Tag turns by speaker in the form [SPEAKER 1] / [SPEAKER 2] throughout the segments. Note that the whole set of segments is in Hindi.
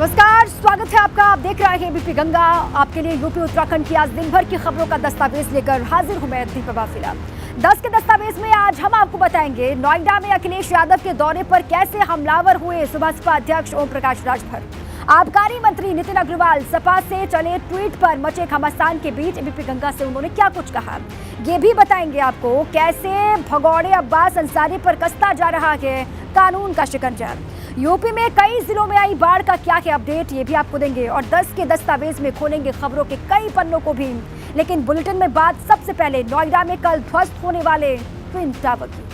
[SPEAKER 1] नमस्कार, स्वागत है आपका। आप देख रहे हैं एबीपी गंगा। आपके लिए यूपी उत्तराखंड की आज दिन भर की खबरों का दस्तावेज लेकर हाजिर हूं मैं दीपा फिलहाल। 10 के दस्तावेज में आज हम आपको बताएंगे नोएडा में अखिलेश यादव के दौरे पर कैसे हमलावर हुए सुबसपा अध्यक्ष ओम प्रकाश राजभर। आबकारी मंत्री नितिन अग्रवाल सपा से चले ट्वीट पर मचे घमासान के बीच एबीपी गंगा से उन्होंने क्या कुछ कहा, ये भी बताएंगे आपको। कैसे भगौड़े अब्बास अंसारी पर कसता जा रहा है कानून का शिकंजा। यूपी में कई जिलों में आई बाढ़ का क्या है अपडेट, ये भी आपको देंगे। और 10 के दस्तावेज में खोलेंगे खबरों के कई पन्नों को भी। लेकिन बुलेटिन में बात सबसे पहले नोएडा में कल ध्वस्त होने वाले ट्विन टावर की।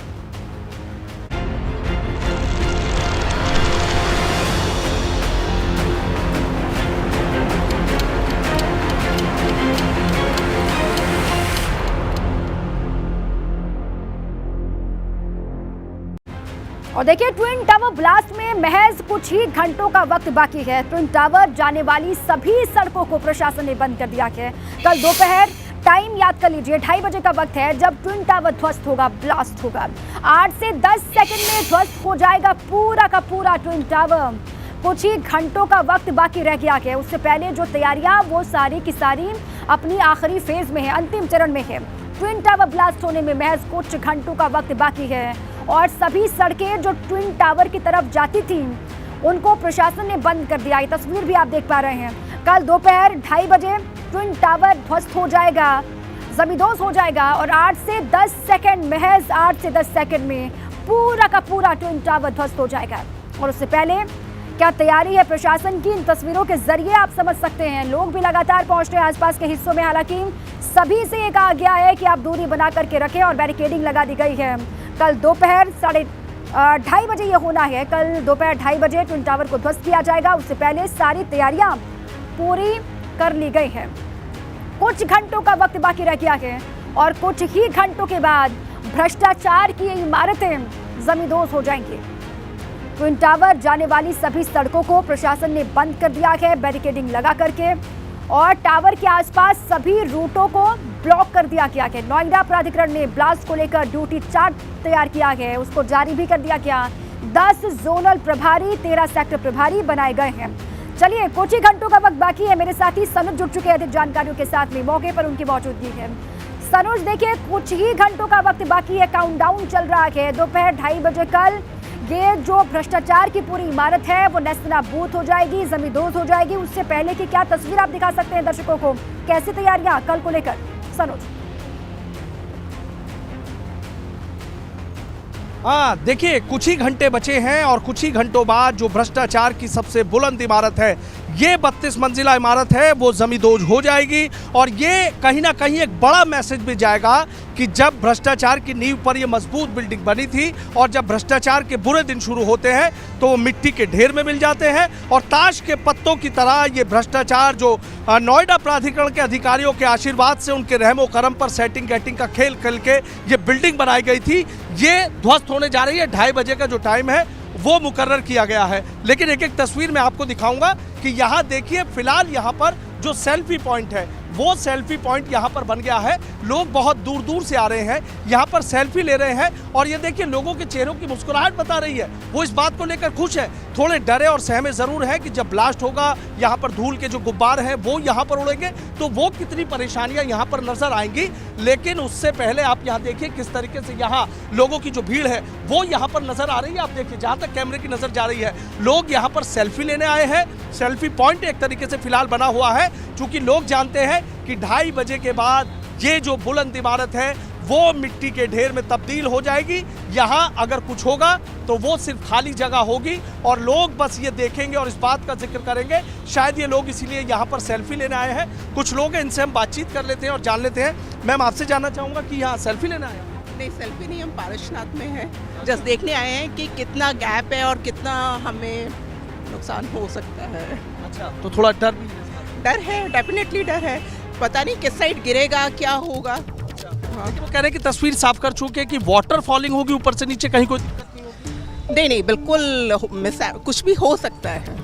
[SPEAKER 1] और देखिए, ट्विन टावर ब्लास्ट में महज कुछ ही घंटों का वक्त बाकी है। ट्विन टावर जाने वाली सभी सड़कों को प्रशासन ने बंद कर दिया है। कल दोपहर टाइम याद कर लीजिए, 2:30 बजे का वक्त है जब ट्विन टावर ध्वस्त होगा, ब्लास्ट होगा। 8 से 10 सेकंड में ध्वस्त हो जाएगा पूरा का पूरा ट्विन टावर। कुछ ही घंटों का वक्त बाकी रह गया है। उससे पहले जो तैयारियां वो सारी की सारी अपनी आखिरी फेज में है, अंतिम चरण में है। ट्विन टावर ब्लास्ट होने में महज कुछ घंटों का वक्त बाकी है और सभी सड़कें जो ट्विन टावर की तरफ जाती थी उनको प्रशासन ने बंद कर दिया। ये तस्वीर भी आप देख पा रहे हैं। कल दोपहर 2:30 बजे ट्विन टावर ध्वस्त हो जाएगा, जमींदोज हो जाएगा और 8 से 10 सेकंड, महज 8 से 10 सेकंड में पूरा का पूरा ट्विन टावर ध्वस्त हो जाएगा। और उससे पहले क्या तैयारी है प्रशासन की, इन तस्वीरों के जरिए आप समझ सकते हैं। लोग भी लगातार पहुंच रहे हैं आसपास के हिस्सों में। हालांकि सभी से ये कहा गया है कि आप दूरी बना करके रखें और बैरिकेडिंग लगा दी गई है। कल दोपहर 2:30 बजे ये होना है। कल दोपहर 2:30 बजे ट्विन टावर को ध्वस्त किया जाएगा। उससे पहले सारी तैयारियां पूरी कर ली गई हैं। कुछ घंटों का वक्त बाकी रह गया है और कुछ ही घंटों के बाद भ्रष्टाचार की इमारतें जमींदोज हो जाएंगी। ट्विन टावर जाने वाली सभी सड़कों को प्रशासन ने बंद कर दिया है बैरिकेडिंग लगा करके, और टावर के आसपास सभी रूटों को ब्लॉक कर दिया गया है। नोएडा प्राधिकरण ने ब्लास्ट को लेकर ड्यूटी चार्ट तैयार किया है, उसको जारी भी कर दिया गया। 10 जोनल प्रभारी, 13 सेक्टर प्रभारी बनाए गए हैं। चलिए, कुछ ही घंटों का वक्त बाकी है। मेरे साथी सनुज जुड़ चुके हैं अधिक जानकारियों के साथ में, मौके पर उनकी मौजूदगी है। सनुज, देखिए, कुछ ही घंटों का वक्त बाकी है, काउंटडाउन चल रहा है। दोपहर 2:30 बजे कल ये जो भ्रष्टाचार की पूरी इमारत है वो नेस्तनाबूद हो जाएगी, जमींदोज हो जाएगी। उससे पहले की क्या तस्वीर आप दिखा सकते हैं दर्शकों को, कैसी तैयारियां कल को लेकर, सनुज?
[SPEAKER 2] देखिए, कुछ ही घंटे बचे हैं और कुछ ही घंटों बाद जो भ्रष्टाचार की सबसे बुलंद इमारत है, ये 32 मंजिला इमारत है, वो जमींदोज हो जाएगी। और ये कहीं ना कहीं एक बड़ा मैसेज भी जाएगा कि जब भ्रष्टाचार की नींव पर ये मजबूत बिल्डिंग बनी थी और जब भ्रष्टाचार के बुरे दिन शुरू होते हैं तो वो मिट्टी के ढेर में मिल जाते हैं। और ताश के पत्तों की तरह ये भ्रष्टाचार जो नोएडा प्राधिकरण के अधिकारियों के आशीर्वाद से, उनके रहमो करम पर सेटिंग गेटिंग का खेल खेल के ये बिल्डिंग बनाई गई थी, ये ध्वस्त होने जा रही है। 2:30 बजे का जो टाइम है वो मुकर्रर किया गया है। लेकिन एक एक तस्वीर मैं आपको दिखाऊंगा कि यहाँ देखिए, फिलहाल यहाँ पर जो सेल्फी पॉइंट है वो सेल्फी पॉइंट यहाँ पर बन गया है। लोग बहुत दूर दूर से आ रहे हैं, यहाँ पर सेल्फी ले रहे हैं। और ये देखिए, लोगों के चेहरों की मुस्कुराहट बता रही है, वो इस बात को लेकर खुश है। थोड़े डरे और सहमे जरूर है कि जब ब्लास्ट होगा, यहाँ पर धूल के जो गुब्बार हैं वो यहाँ पर उड़ेंगे तो वो कितनी परेशानियां यहाँ पर नजर आएंगी। लेकिन उससे पहले आप यहाँ देखिए किस तरीके से यहाँ लोगों की जो भीड़ है वो यहाँ पर नजर आ रही है। आप देखिए, जहाँ तक कैमरे की नजर जा रही है, लोग यहाँ पर सेल्फी लेने आए हैं। सेल्फी पॉइंट एक तरीके से फिलहाल बना हुआ है, क्योंकि लोग जानते हैं कि 2:30 बजे के बाद ये जो बुलंद इमारत है वो मिट्टी के ढेर में तब्दील हो जाएगी। यहाँ अगर कुछ होगा तो वो सिर्फ खाली जगह होगी और लोग बस ये देखेंगे और इस बात का जिक्र करेंगे। शायद ये लोग इसीलिए यहाँ पर सेल्फी लेने आए हैं। कुछ लोग हैं, इनसे हम बातचीत कर लेते हैं और जान लेते हैं। मैम, आपसे जानना चाहूँगा कि यहाँ सेल्फी लेने आए हैं?
[SPEAKER 3] नहीं, सेल्फी नहीं, हम पारसनाथ में हैं। जस्ट देखने आए हैं कि कितना गैप है और कितना हमें नुकसान हो सकता है।
[SPEAKER 2] अच्छा, तो थोड़ा डर भी
[SPEAKER 3] है, डेफिनेटली डर है। पता नहीं किस साइड गिरेगा, क्या होगा।
[SPEAKER 2] हाँ, तो कह रहे हैं कि तस्वीर साफ कर चुके हैं कि वाटर फॉलिंग होगी ऊपर से नीचे, कहीं कोई दिक्कत नहीं होगी?
[SPEAKER 3] नहीं, बिल्कुल कुछ भी हो सकता है।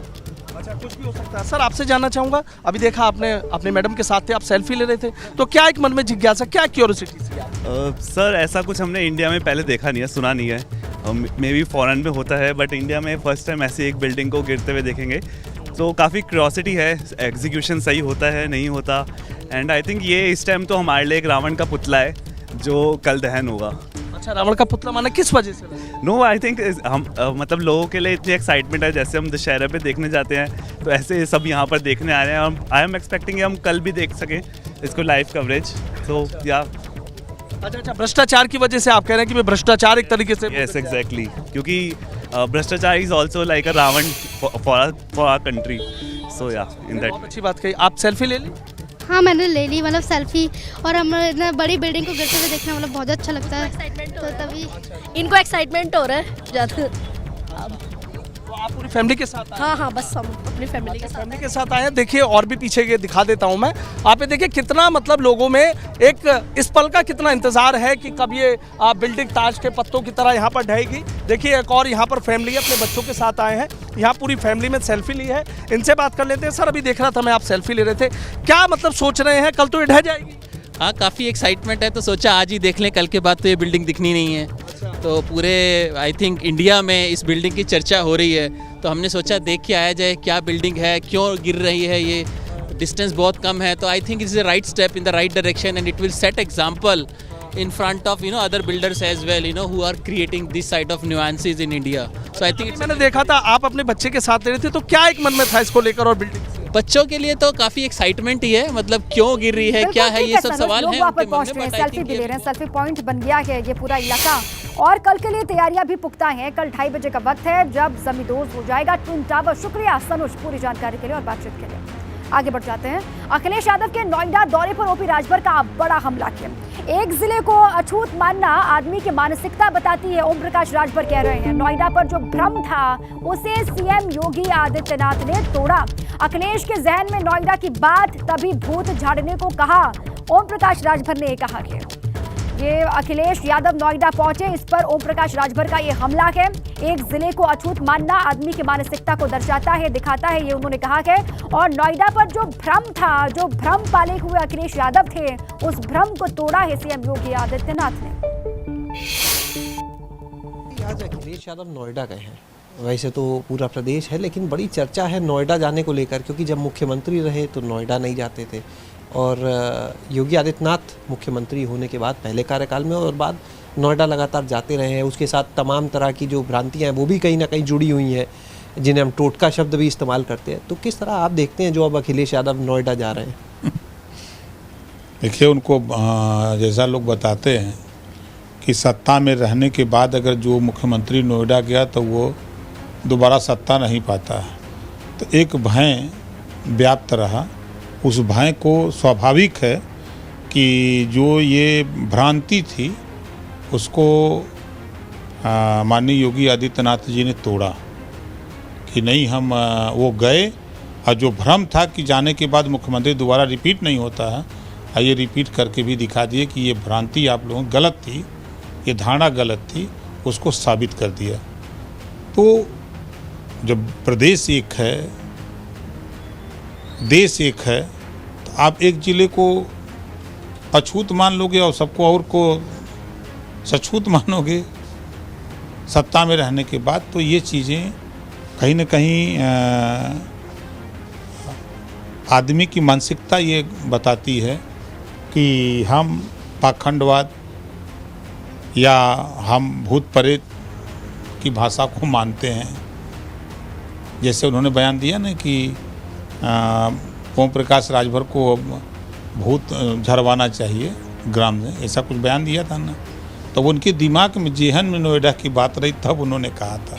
[SPEAKER 2] अच्छा, कुछ भी हो सकता है। सर, आपसे जानना चाहूँगा, अभी देखा आपने अपने मैडम के साथ थे, आप सेल्फी ले रहे थे, तो क्या एक मन में जिज्ञासा, क्या क्यूरियोसिटी थी?
[SPEAKER 4] सर, ऐसा कुछ हमने इंडिया में पहले देखा नहीं है, सुना नहीं है। मे बी फॉरेन में होता है, बट इंडिया में फर्स्ट टाइम ऐसी एक बिल्डिंग को गिरते हुए देखेंगे। तो काफ़ी क्यूरियोसिटी है, एग्जीक्यूशन सही होता है नहीं होता। एंड आई थिंक ये इस टाइम तो हमारे लिए एक रावण का पुतला है जो कल दहन होगा।
[SPEAKER 2] अच्छा, रावण का पुतला माना किस वजह से?
[SPEAKER 4] नो, आई थिंक हम मतलब लोगों के लिए इतनी एक्साइटमेंट है, जैसे हम दशहरा पे देखने जाते हैं तो ऐसे सब यहाँ पर देखने आ रहे हैं। आई एम एक्सपेक्टिंग हम कल भी देख सकें इसको लाइव कवरेज। तो या
[SPEAKER 2] अच्छा, भ्रष्टाचार की वजह से आप कह रहे हैं कि भ्रष्टाचार एक तरीके से?
[SPEAKER 4] यस, एग्जैक्टली, क्योंकि भ्रष्टाचार is also like a Ravan for our country. So yeah in that.
[SPEAKER 2] बहुत अच्छी बात कही। आप सेल्फी ले ली?
[SPEAKER 5] हाँ, मैंने ले ली, मतलब सेल्फी। और हम इतना बड़ी बिल्डिंग को गिरते हुए देखना मतलब बहुत अच्छा लगता है, तो तभी
[SPEAKER 6] इनको एक्साइटमेंट हो रहा है ज़्यादा।
[SPEAKER 2] तो आप पूरी फैमिली के साथ आए?
[SPEAKER 6] हाँ, बस हम अपनी फैमिली के साथ
[SPEAKER 2] आए हैं। देखिए, और भी पीछे के दिखा देता हूं मैं। आप ये देखिए कितना मतलब लोगों में एक इस पल का कितना इंतजार है कि कब ये बिल्डिंग ताज के पत्तों की तरह यहाँ पर ढहेगी। देखिए, एक और यहाँ पर फैमिली अपने बच्चों के साथ आए हैं, यहाँ पूरी फैमिली में सेल्फी ली है। इनसे बात कर लेते हैं। सर, अभी देख रहा था मैं, आप सेल्फी ले रहे थे, क्या मतलब सोच रहे हैं? कल तो ये ढह जाएगी।
[SPEAKER 7] हाँ, काफ़ी एक्साइटमेंट है, तो सोचा आज ही देख लें, कल के बाद तो ये बिल्डिंग दिखनी नहीं है। तो पूरे आई थिंक इंडिया में इस बिल्डिंग की चर्चा हो रही है, तो हमने सोचा देख के आया जाए क्या बिल्डिंग है, क्यों गिर रही है, ये डिस्टेंस बहुत कम है। तो I think it's a right step in the right direction and it will set example in front of other builders as well, who are creating this side of nuances in India. So I think it's
[SPEAKER 2] मैंने देखा था आप अपने बच्चे के साथ ले रहे थे, तो क्या एक मन में था इसको लेकर और बिल्डिंग से?
[SPEAKER 7] बच्चों के लिए तो काफी एक्साइटमेंट ही है, मतलब क्यों गिर रही है, क्या है, ये सब सवाल हैं उनके मन में।
[SPEAKER 1] सेल्फी भी ले रहे हैं, सेल्फी पॉइंट बन गया है ये पूरा इलाका। और कल के लिए तैयारियां भी पुख्ता हैं। कल 2:30 बजे का वक्त है जब जमींदोज हो जाएगा ट्विन टावर। शुक्रिया सनुष पूरी जानकारी के लिए और बातचीत के लिए। आगे बढ़ जाते हैं। अखिलेश यादव के नोएडा दौरे पर ओपी राजभर का बड़ा हमला किया। एक जिले को अछूत मानना आदमी की मानसिकता बताती है, ओम प्रकाश राजभर कह रहे हैं। नोएडा पर जो भ्रम था उसे सीएम योगी आदित्यनाथ ने तोड़ा। अखिलेश के जहन में नोएडा की बात, तभी भूत झाड़ने को कहा। ओम प्रकाश राजभर ने कहा कि ये अखिलेश यादव नोएडा पहुंचे, इस पर ओम प्रकाश राजभर का ये हमला है। एक जिले को अछूत मानना आदमी की मानसिकता को दर्शाता है, दिखाता है, ये उन्होंने कहा है। और नोएडा पर जो भ्रम था, जो भ्रम पाले हुए अखिलेश यादव थे, उस भ्रम को तोड़ा है सीएम योगी आदित्यनाथ ने।
[SPEAKER 8] आज अखिलेश यादव नोएडा गए हैं, वैसे तो पूरा प्रदेश है, लेकिन बड़ी चर्चा है नोएडा जाने को लेकर, क्योंकि जब मुख्यमंत्री रहे तो नोएडा नहीं जाते थे। और योगी आदित्यनाथ मुख्यमंत्री होने के बाद पहले कार्यकाल में और बाद नोएडा लगातार जाते रहे हैं। उसके साथ तमाम तरह की जो भ्रांतियां हैं वो भी कहीं ना कहीं जुड़ी हुई हैं, जिन्हें हम टोटका शब्द भी इस्तेमाल करते हैं। तो किस तरह आप देखते हैं जो अब अखिलेश यादव नोएडा जा रहे हैं?
[SPEAKER 9] देखिए, उनको जैसा लोग बताते हैं कि सत्ता में रहने के बाद अगर जो मुख्यमंत्री नोएडा गया तो वो दोबारा सत्ता नहीं पाता है। तो एक भय व्याप्त रहा। उस भय को स्वाभाविक है कि जो ये भ्रांति थी उसको माननीय योगी आदित्यनाथ जी ने तोड़ा कि नहीं, हम वो गए और जो भ्रम था कि जाने के बाद मुख्यमंत्री दोबारा रिपीट नहीं होता है, आइए रिपीट करके भी दिखा दिए कि ये भ्रांति आप लोगों की गलत थी, ये धारणा गलत थी, उसको साबित कर दिया। तो जब प्रदेश एक है, देश एक है, तो आप एक जिले को अछूत मान लोगे और सबको और को सछूत मानोगे सत्ता में रहने के बाद। तो ये चीज़ें कहीं न कहीं आदमी की मानसिकता ये बताती है कि हम पाखंडवाद या हम भूत प्रेत की भाषा को मानते हैं। जैसे उन्होंने बयान दिया ना कि ओम प्रकाश राजभर को भूत झड़वाना चाहिए ग्राम में, ऐसा कुछ बयान दिया था ना। तो उनके दिमाग में जेहन में नोएडा की बात रही, तब उन्होंने कहा था।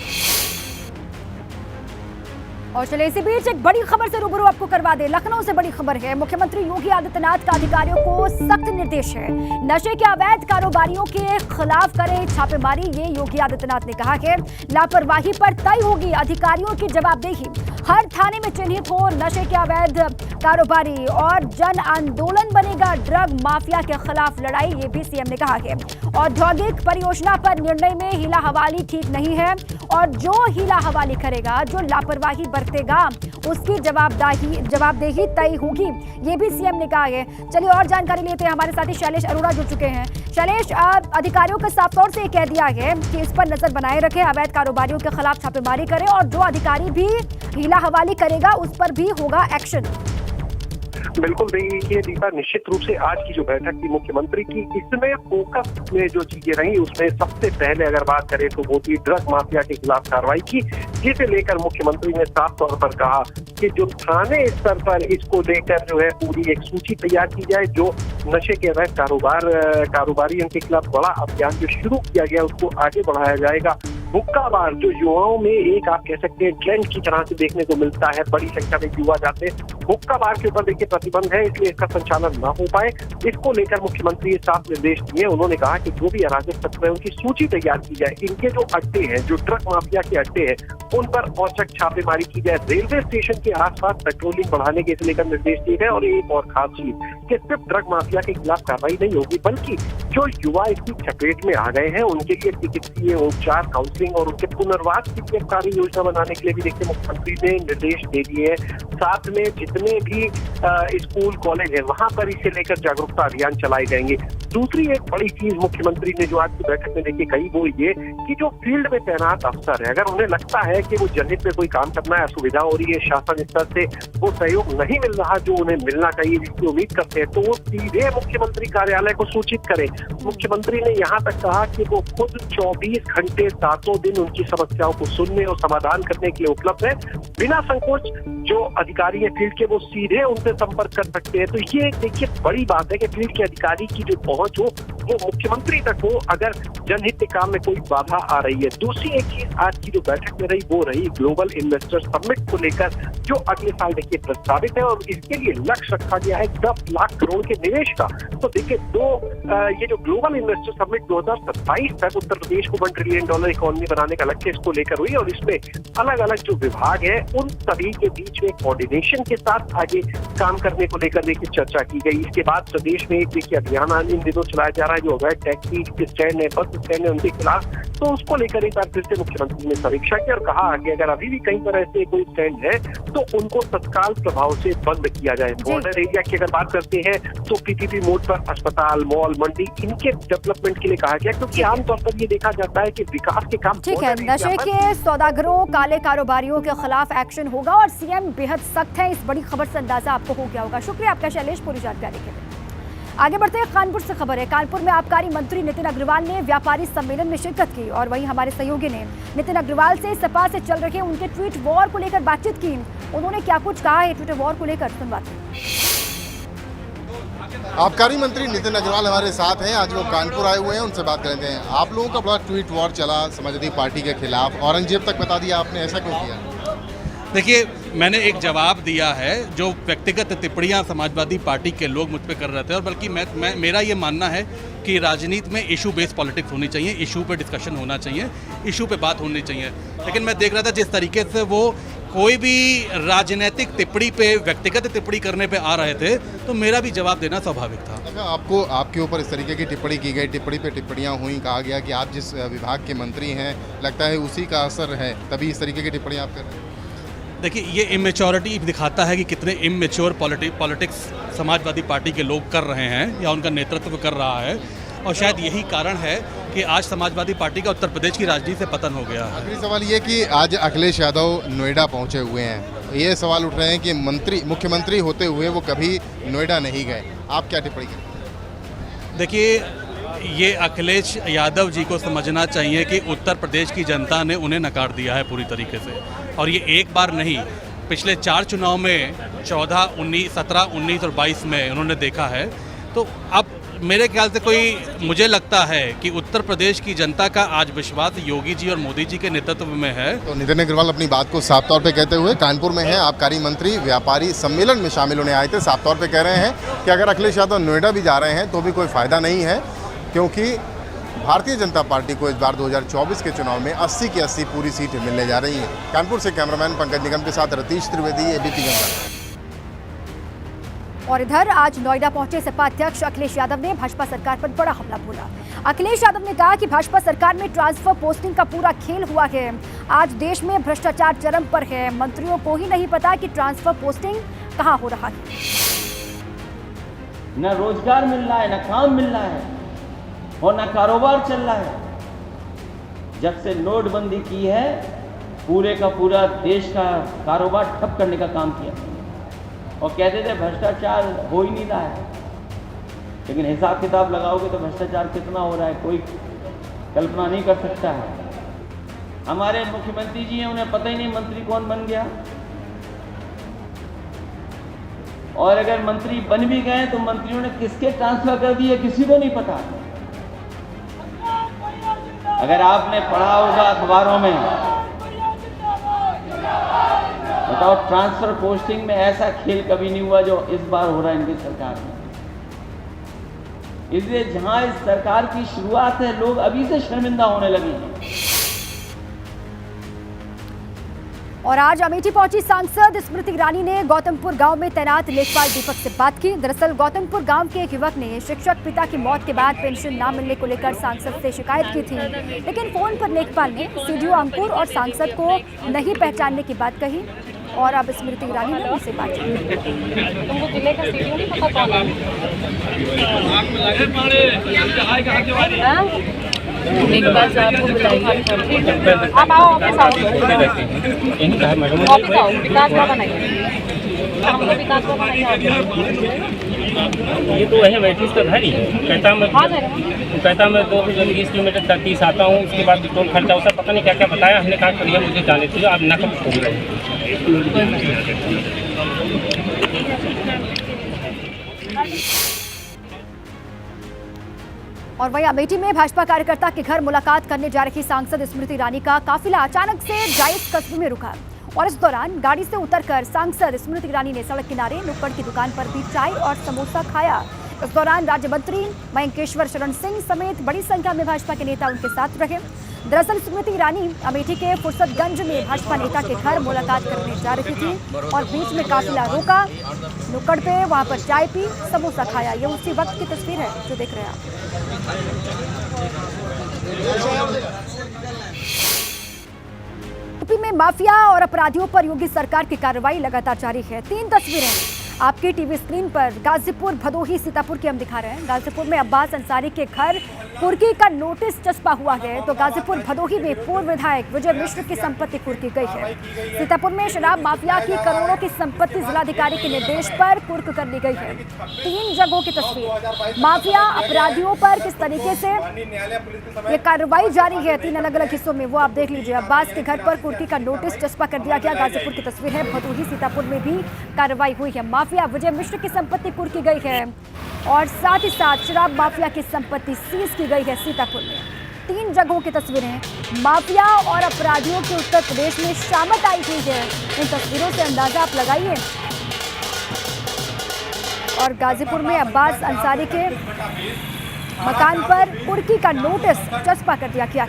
[SPEAKER 1] और चले इसी बीच एक बड़ी खबर से रूबरू आपको करवा दे। लखनऊ से बड़ी खबर है। मुख्यमंत्री योगी आदित्यनाथ का अधिकारियों को सख्त निर्देश है, नशे के अवैध कारोबारियों के खिलाफ करें छापेमारी। ये योगी आदित्यनाथ ने कहा है। लापरवाही पर तय होगी अधिकारियों की जवाबदेही। हर थाने में चिन्हित हो नशे के अवैध कारोबारी और जन आंदोलन बनेगा ड्रग माफिया के खिलाफ लड़ाई, ये भी सीएम ने कहा है। औद्योगिक परियोजना पर निर्णय में हीला हवाली ठीक नहीं है और जो हीला हवाली करेगा, जो लापरवाही बरतेगा, उसकी जवाबदेही तय होगी, ये भी सीएम ने कहा है। चलिए और जानकारी लेते हैं, हमारे साथी शैलेश अरोड़ा जुड़ चुके हैं। शैलेश, अधिकारियों को साफ तौर से कह दिया है कि इस पर नजर बनाए रखें, अवैध कारोबारियों के खिलाफ छापेमारी करें और जो अधिकारी भी हीला जिला हवाले करेगा, उस पर भी होगा एक्शन।
[SPEAKER 10] बिल्कुल देखिए दीपा, निश्चित रूप से आज की जो बैठक थी मुख्यमंत्री की, इसमें फोकस में जो चीजें रही उसमें सबसे पहले अगर बात करें तो वो थी ड्रग माफिया के खिलाफ कार्रवाई की, जिसे लेकर मुख्यमंत्री ने साफ तौर पर कहा कि जो थाने स्तर पर इसको लेकर जो है पूरी एक सूची तैयार की जाए, जो नशे के अवैध कारोबारियों के खिलाफ बड़ा अभियान जो शुरू किया गया उसको आगे बढ़ाया जाएगा। हुक्का बार जो युवाओं में एक आप कह सकते हैं ट्रेंड की तरह से देखने को मिलता है, बड़ी संख्या में युवा जाते हैं, हुक्का बार के ऊपर देखिए प्रतिबंध है, इसलिए इसका संचालन ना हो पाए, इसको लेकर मुख्यमंत्री ने साफ निर्देश दिए। उन्होंने कहा कि जो भी अराजक तत्व है उनकी सूची तैयार की जाए, इनके जो अड्डे हैं, जो ट्रक माफिया के अड्डे हैं, उन पर औचक छापेमारी की जाए, रेलवे स्टेशन के आसपास पेट्रोलिंग बढ़ाने के इसे लेकर निर्देश दिए गए। और एक और खास चीज कि सिर्फ ड्रग माफिया के खिलाफ कार्रवाई नहीं होगी, बल्कि जो युवा इसकी चपेट में आ गए हैं उनके लिए चिकित्सीय उपचार, काउंसलिंग और उनके पुनर्वास की एक कार्य योजना बनाने के लिए भी देखिए मुख्यमंत्री ने निर्देश दे दिए हैं। साथ में जितने भी स्कूल कॉलेज है वहां पर इसे लेकर जागरूकता अभियान चलाए जाएंगे। दूसरी एक बड़ी चीज मुख्यमंत्री ने जो आज की बैठक में देखिए कही वो ये कि जो फील्ड में तैनात अफसर है, अगर उन्हें लगता है कि वो जनहित में कोई काम करना है, असुविधा हो रही है, शासन स्तर से वो सहयोग नहीं मिल रहा जो उन्हें मिलना चाहिए, जिसकी उम्मीद करते हैं, तो वो सीधे मुख्यमंत्री कार्यालय को सूचित करें। मुख्यमंत्री ने यहाँ तक कहा कि वो खुद 24 घंटे 7 दिन उनकी समस्याओं को सुनने और समाधान करने के लिए उपलब्ध है। बिना संकोच जो अधिकारी है फील्ड के वो सीधे उनसे संपर्क कर सकते हैं। तो ये देखिए बड़ी बात है कि फील्ड के अधिकारी की जो पहुंच हो वो मुख्यमंत्री तक हो अगर जनहित के काम में कोई बाधा आ रही है। दूसरी एक चीज आज की जो बैठक में रही वो रही ग्लोबल इन्वेस्टर समिट को लेकर, जो अगले साल देखिए प्रस्तावित है और इसके लिए लक्ष्य रखा गया है 10 लाख करोड़ के निवेश का। तो देखिए ये जो ग्लोबल इन्वेस्टर समिट 2027 तक उत्तर प्रदेश को $1 ट्रिलियन इकोनॉमी बनाने का लक्ष्य इसको लेकर हुई और इसमें अलग अलग जो विभाग है उन सभी के बीच में कोऑर्डिनेशन के साथ आगे काम करने को लेकर देखिए चर्चा की गई। इसके बाद प्रदेश में एक देखिए अभियान इन दिनों चलाया जा रहा है जो अवैध टैक्सी स्टैंड है, बस स्टैंड है, उनके खिलाफ। तो उसको लेकर एक बार फिर से मुख्यमंत्री ने समीक्षा की और कहा कि अगर अभी भी कहीं पर ऐसे कोई स्टैंड है तो उनको तत्काल प्रभाव से बंद किया जाए। बॉर्डर एरिया की अगर बात करते हैं तो पीपीपी मोड पर अस्पताल, मॉल, मंडी इनके डेवलपमेंट के लिए कहा गया, क्योंकि आमतौर पर ये देखा जाता है कि विकास के काम
[SPEAKER 1] ठीक है। नशे के सौदागरों, काले कारोबारियों के खिलाफ एक्शन होगा और सीएम बेहद सख्त है। इस बड़ी खबर से अंदाजा आपको हो गया होगा। शुक्रिया आपका शैलेश पूरी जानकारी के लिए। आगे बढ़ते हैं, कानपुर से खबर है। कानपुर में आबकारी मंत्री नितिन अग्रवाल ने व्यापारी सम्मेलन में शिरकत की और वहीं हमारे सहयोगी ने नितिन अग्रवाल से सपा से चल रहे उनके ट्वीट वॉर को लेकर बातचीत की। उन्होंने क्या कुछ कहा है ट्विटर वॉर को लेकर, सुनवाते हैं।
[SPEAKER 11] आबकारी मंत्री नितिन अग्रवाल हमारे साथ हैं। आज वो कानपुर आए हुए हैं, उनसे बात करते हैं। आप लोगों का बड़ा ट्वीट वॉर चला समाजवादी पार्टी के खिलाफ, औरंगजेब तक बता दिया आपने, ऐसा क्यों किया?
[SPEAKER 12] देखिए, मैंने एक जवाब दिया है जो व्यक्तिगत टिप्पणियां समाजवादी पार्टी के लोग मुझ पर कर रहे थे, और बल्कि मेरा ये मानना है कि राजनीति में इशू बेस्ड पॉलिटिक्स होनी चाहिए, इशू पे डिस्कशन होना चाहिए, इशू पे बात होनी चाहिए। लेकिन मैं देख रहा था जिस तरीके से वो कोई भी राजनीतिक टिप्पणी पे, व्यक्तिगत टिप्पणी करने पे आ रहे थे, तो मेरा भी जवाब देना स्वाभाविक था।
[SPEAKER 11] अच्छा, आपको आपके ऊपर इस तरीके की टिप्पणी की गई, टिप्पणी पे टिप्पणियां हुई, कहा गया कि आप जिस विभाग के मंत्री हैं लगता है उसी का असर है, तभी इस तरीके की टिप्पणी आप कर रहे हैं।
[SPEAKER 12] देखिए, ये इमेच्योरिटी दिखाता है कि कितने इमेच्योर पॉलिटिक्स समाजवादी पार्टी के लोग कर रहे हैं या उनका नेतृत्व कर रहा है, और शायद यही कारण है कि आज समाजवादी पार्टी का उत्तर प्रदेश की राजनीति से पतन हो गया है।
[SPEAKER 11] आखिरी सवाल ये कि आज अखिलेश यादव नोएडा पहुंचे हुए हैं, ये सवाल उठ रहे हैं कि मुख्यमंत्री होते हुए वो कभी नोएडा नहीं गए, आप क्या टिप्पणी करें?
[SPEAKER 12] देखिए, ये अखिलेश यादव जी को समझना चाहिए कि उत्तर प्रदेश की जनता ने उन्हें नकार दिया है पूरी तरीके से, और ये एक बार नहीं, पिछले 4 चुनाव में 14, 19, 17, 19 और 22 में उन्होंने देखा है। तो अब मेरे ख्याल से मुझे लगता है कि उत्तर प्रदेश की जनता का आज विश्वास योगी जी और मोदी जी के नेतृत्व में है।
[SPEAKER 11] तो नितिन अग्रवाल अपनी बात को साफ तौर पे कहते हुए कानपुर में है, आबकारी मंत्री व्यापारी सम्मेलन में शामिल होने आए थे, साफ तौर पे कह रहे हैं कि अगर अखिलेश यादव नोएडा भी जा रहे हैं तो भी कोई फायदा नहीं है, क्योंकि भारतीय जनता पार्टी को इस बार 2024 के चुनाव में 80 की 80 पूरी सीटें मिलने जा रही हैं। कानपुर से कैमरामैन पंकज निगम के साथ रतीश त्रिवेदी, एबीपी जनता।
[SPEAKER 1] और इधर आज नोएडा पहुंचे सपा अध्यक्ष अखिलेश यादव ने भाजपा सरकार पर बड़ा हमला बोला। अखिलेश यादव ने कहा कि भाजपा सरकार में ट्रांसफर पोस्टिंग का पूरा खेल हुआ है। आज देश में भ्रष्टाचार चरम पर है, मंत्रियों को ही नहीं पता कि ट्रांसफर पोस्टिंग कहां हो रहा है।
[SPEAKER 13] न रोजगार मिल रहा है, न काम मिल रहा है और न कारोबार चल रहा है। जब से नोटबंदी की है पूरे का पूरा देश का कारोबार ठप करने का काम किया और कहते थे भ्रष्टाचार हो ही नहीं रहा है, लेकिन हिसाब किताब लगाओगे तो भ्रष्टाचार कितना हो रहा है कोई कल्पना नहीं कर सकता है। हमारे मुख्यमंत्री जी हैं, उन्हें पता ही नहीं मंत्री कौन बन गया, और अगर मंत्री बन भी गए तो मंत्रियों ने किसके ट्रांसफर कर दिए किसी को नहीं पता। अगर आपने पढ़ा होगा अखबारों में, बताओ ट्रांसफर पोस्टिंग में ऐसा खेल कभी नहीं हुआ जो इस बार हो रहा है इनकी सरकार में। इसलिए जहां इस सरकार की शुरुआत है, लोग अभी से शर्मिंदा होने लगे हैं।
[SPEAKER 1] और आज अमेठी पहुंची सांसद स्मृति ईरानी ने गौतमपुर गांव में तैनात लेखपाल दीपक से बात की। दरअसल गौतमपुर गांव के एक युवक ने शिक्षक पिता की मौत के बाद पेंशन न मिलने को लेकर सांसद से शिकायत की थी, लेकिन फोन पर लेखपाल ने सीडीओ अंकुर और सांसद को नहीं पहचानने की बात कही। और अब स्मृति ईरानी ने उनसे बात की।
[SPEAKER 14] तुमको जिले का सीडीओ नहीं पता कौन है? एक बार आपको बुलाइए, आप आओ ऑफिस आओ, ऑफिस आओ, विकास का बनाइए, हमको विकास का बनाइए।
[SPEAKER 15] ये तो वही वैटिस का घर ही है, कहता मैं 220 किलोमीटर 30 आता हूँ, उसके बाद टोल खर्चा होता पता नहीं क्या क्या बताया। हमने कहा करिए मुझे जाने दीजिए, आप ना कब छोड़ रहे।
[SPEAKER 1] और वहीं अमेठी में भाजपा कार्यकर्ता के घर मुलाकात करने जा रही सांसद स्मृति ईरानी का काफिला अचानक से जायज कस्बे में रुका और इस दौरान गाड़ी से उतरकर सांसद स्मृति ईरानी ने सड़क किनारे नुक्कड़ की दुकान पर भी चाय और समोसा खाया। इस दौरान राज्य मंत्री मयंकेश्वर शरण सिंह समेत बड़ी संख्या में भाजपा के नेता उनके साथ रहे। दरअसल स्मृति ईरानी अमेठी के फुर्सतगंज में भाजपा नेता के घर मुलाकात करने जा रही थी और बीच में काफिला रोका, नुक्कड़ पे वहां पर चाय पी, समोसा खाया। ये उसी वक्त की तस्वीर है जो देख रहे हैं आप। यूपी में माफिया और अपराधियों पर योगी सरकार की कार्रवाई लगातार जारी है। 3 तस्वीरें आपकी टीवी स्क्रीन पर गाजीपुर, भदोही, सीतापुर की हम दिखा रहे हैं। गाजीपुर में अब्बास अंसारी के घर कुर्की का नोटिस चस्पा हुआ है, तो गाजीपुर भदोही में पूर्व विधायक विजय मिश्र की संपत्ति कुर्की गई है। सीतापुर में शराब माफिया की करोड़ों की संपत्ति जिलाधिकारी के निर्देश पर कुर्क कर ली गई है। 3 जगहों की तस्वीर, माफिया अपराधियों पर किस तरीके से ये कार्रवाई जारी है 3 अलग अलग हिस्सों में, वो आप देख लीजिए। अब्बास के घर पर कुर्की का नोटिस चस्पा कर दिया गया, गाजीपुर की तस्वीर है। भदोही, सीतापुर में भी कार्रवाई हुई है। माफिया विजय मिश्र की संपत्ति कुर्की गई है और साथ ही साथ शराब माफिया की संपत्ति सीज की गई है सीतापुर में। 3 जगहों की तस्वीरें, माफिया और अपराधियों की उत्तर प्रदेश में शामत आई हुई है। इन तस्वीरों से अंदाजा आप लगाइए। और गाजीपुर में अब्बास अंसारी के मकान पर कुर्की का नोटिस चस्पा कर दिया गया।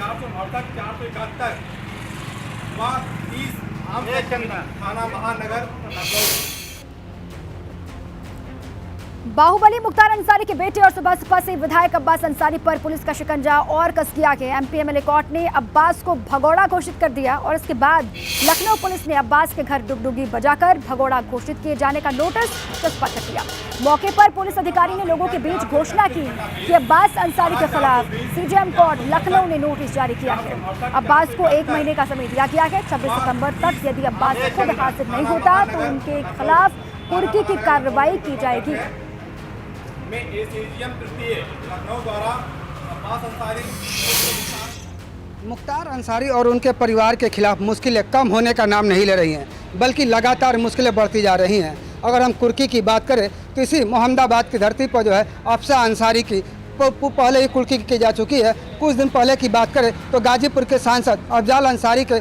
[SPEAKER 1] बाहुबली मुख्तार अंसारी के बेटे और सपा से विधायक अब्बास अंसारी पर पुलिस का शिकंजा और कस दिया गया। एमपी एमएलए कोर्ट ने अब्बास को भगोड़ा घोषित कर दिया और इसके बाद लखनऊ पुलिस ने अब्बास के घर डुगडुगी बजाकर भगोड़ा घोषित किए जाने का नोटिस चस्पा कर दिया। मौके पर पुलिस अधिकारी ने लोगों के बीच घोषणा की कि अब्बास अंसारी के खिलाफ सीजेएम कोर्ट लखनऊ ने नोटिस जारी किया है। अब्बास को 1 महीने का समय दिया गया है। 26 सितंबर तक यदि अब्बास खुद हाजिर नहीं होता तो उनके खिलाफ कुर्की की कार्रवाई की जाएगी।
[SPEAKER 16] मुख्तार अंसारी और उनके परिवार के खिलाफ मुश्किलें कम होने का नाम नहीं ले रही हैं, बल्कि लगातार मुश्किलें बढ़ती जा रही हैं। अगर हम कुर्की की बात करें तो इसी मोहम्मदाबाद की धरती पर जो है अफसा अंसारी की पहले ही कुर्की की जा चुकी है। कुछ दिन पहले की बात करें तो गाजीपुर के सांसद अफजाल अंसारी के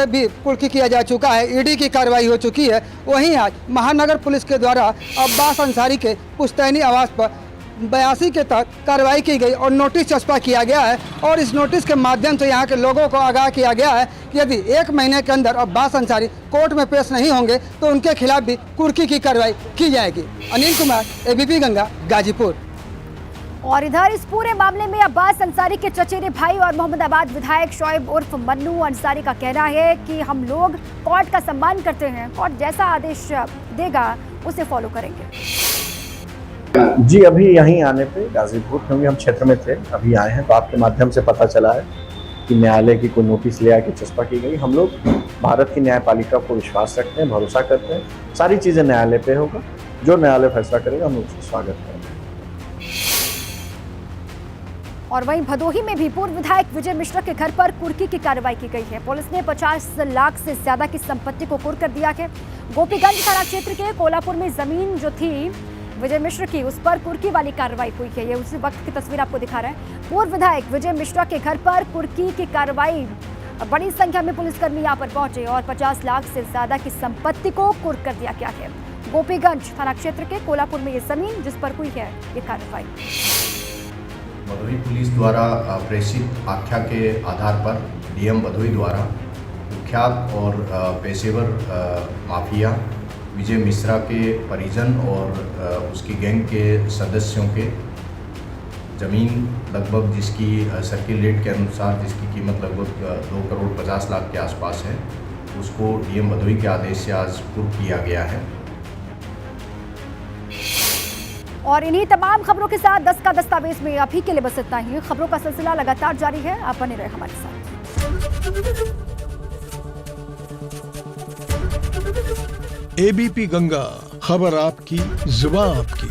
[SPEAKER 16] भी कुर्की किया जा चुका है। ईडी की कार्रवाई हो चुकी है। वहीं आज महानगर पुलिस के द्वारा अब्बास अंसारी के पुश्तैनी आवास पर 82 के तहत कार्रवाई की गई और नोटिस चस्पा किया गया है। और इस नोटिस के माध्यम से यहाँ के लोगों को आगाह किया गया है कि यदि 1 महीने के अंदर अब्बास अंसारी कोर्ट में पेश नहीं होंगे तो उनके खिलाफ भी कुर्की की कार्रवाई की जाएगी। अनिल कुमार, एबीपी गंगा, गाजीपुर।
[SPEAKER 1] और इधर इस पूरे मामले में अब्बास अंसारी के चचेरे भाई और मोहम्मदाबाद विधायक शोएब उर्फ मन्नू अंसारी का कहना है कि हम लोग कोर्ट का सम्मान करते हैं, कोर्ट जैसा आदेश देगा उसे फॉलो करेंगे।
[SPEAKER 17] जी, अभी यहीं आने पे गाजीपुर, क्योंकि हम क्षेत्र में थे, अभी आए हैं तो आपके माध्यम से पता चला है कि न्यायालय की कोई नोटिस ले आके चस्पा की गई। हम लोग भारत की न्यायपालिका को विश्वास रखते हैं, भरोसा करते हैं, सारी चीज़ें न्यायालय पे होगा, जो न्यायालय फैसला करेगा हम उसका स्वागत करेंगे।
[SPEAKER 1] और वहीं भदोही में भी पूर्व विधायक विजय मिश्रा के घर पर कुर्की की कार्रवाई की गई है। पुलिस ने 50 लाख से ज्यादा की संपत्ति को कुर्क कर दिया है। गोपीगंज थाना क्षेत्र के कोलापुर में जमीन जो थी विजय मिश्रा की, उस पर कुर्की वाली कार्रवाई हुई है। ये उसी वक्त की तस्वीर आपको दिखा रहे हैं। पूर्व विधायक विजय मिश्रा के घर पर कुर्की की कार्रवाई, बड़ी संख्या में पुलिसकर्मी यहाँ पर पहुंचे और 50 लाख से ज्यादा की संपत्ति को कुर्क कर दिया गया है। गोपीगंज थाना क्षेत्र के कोलापुर में ये जमीन जिस पर हुई है ये कार्रवाई।
[SPEAKER 18] भदोही पुलिस द्वारा प्रेषित आख्या के आधार पर डीएम भदोही द्वारा कुख्यात और पेशेवर माफिया विजय मिश्रा के परिजन और उसकी गैंग के सदस्यों के ज़मीन लगभग जिसकी सर्किल रेट के अनुसार जिसकी कीमत लगभग 2 करोड़ 50 लाख के आसपास है, उसको डीएम भदोही के आदेश से आज कुर्क किया गया है।
[SPEAKER 1] और इन्हीं तमाम खबरों के साथ 10 का दस्तावेज में अभी के लिए बस इतना ही। खबरों का सिलसिला लगातार जारी है, आप बने रहे हमारे साथ।
[SPEAKER 19] एबीपी गंगा, खबर आपकी, जुबान आपकी।